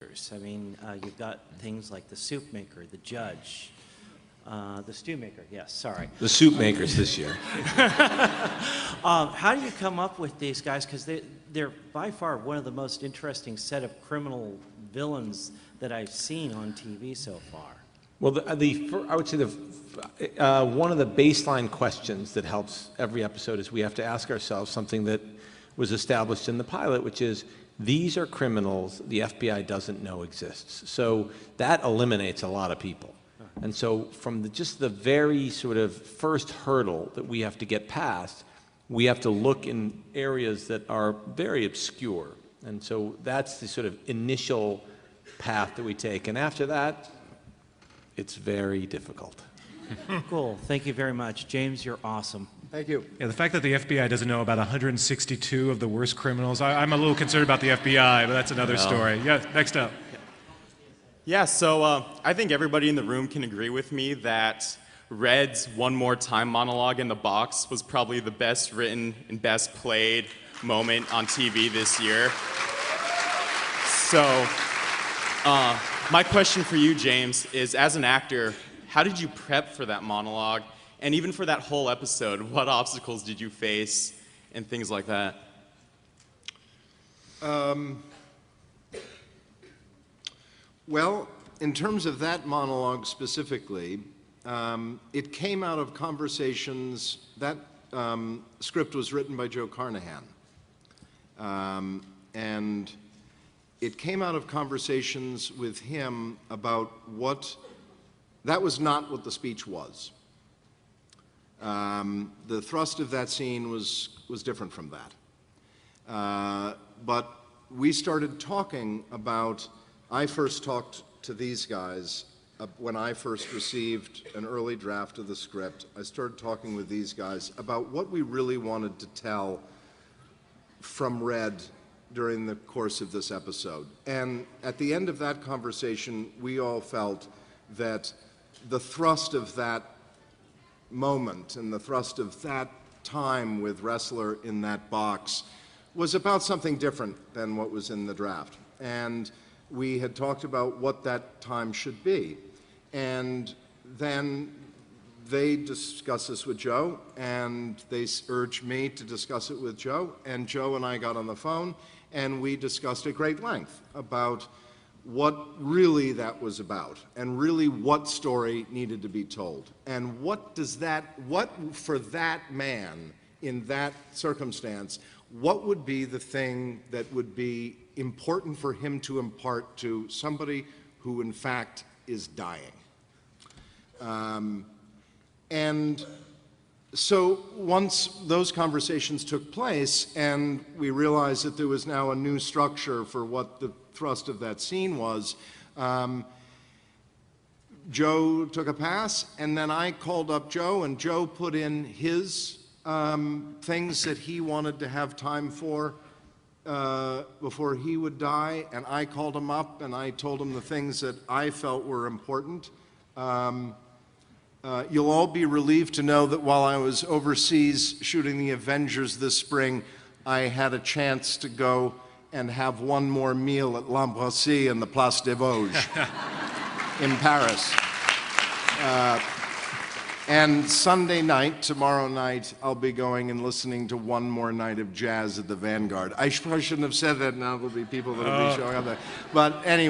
I mean, you've got things like the soup maker, the judge, the stew maker, yes, sorry. The soup makers this year. How do you come up with these guys? Because they're by far one of the most interesting set of criminal villains that I've seen on TV so far. Well, I would say one of the baseline questions that helps every episode is we have to ask ourselves something that was established in the pilot, which is, these are criminals the FBI doesn't know exists. So that eliminates a lot of people. And so from just the very sort of first hurdle that we have to get past, we have to look in areas that are very obscure. And so that's the sort of initial path that we take. And after that, it's very difficult. Cool. Thank you very much. James, you're awesome. Thank you. Yeah, the fact that the FBI doesn't know about 162 of the worst criminals, I'm a little concerned about the FBI, but that's another story. Yeah, next up. Yeah, so I think everybody in the room can agree with me that Red's "One More Time" monologue in the box was probably the best written and best played moment on TV this year. So my question for you, James, is as an actor, how did you prep for that monologue? And even for that whole episode, what obstacles did you face and things like that? Well, in terms of that monologue specifically, it came out of conversations. That script was written by Joe Carnahan. And it came out of conversations with him about that was not what the speech was. The thrust of that scene was different from that. But we started talking about, I first talked to these guys when I first received an early draft of the script. I started talking with these guys about what we really wanted to tell from Red during the course of this episode. And at the end of that conversation, we all felt that the thrust of that moment and the thrust of that time with Ressler in that box was about something different than what was in the draft. And we had talked about what that time should be. And then they discussed this with Joe, and they urged me to discuss it with Joe, and Joe and I got on the phone, and we discussed at great length about what really that was about, and really what story needed to be told. And what for that man in that circumstance, what would be the thing that would be important for him to impart to somebody who in fact is dying? And so once those conversations took place and we realized that there was now a new structure for what the thrust of that scene was, Joe took a pass, and then I called up Joe, and Joe put in his things that he wanted to have time for before he would die, and I called him up and I told him the things that I felt were important. You'll all be relieved to know that while I was overseas shooting The Avengers this spring, I had a chance to go and have one more meal at L'Embassy in the Place des Vosges in Paris. And Sunday night, tomorrow night, I'll be going and listening to one more night of jazz at the Vanguard. I probably shouldn't have said that. Now there'll be people that'll be showing up there. But anyway.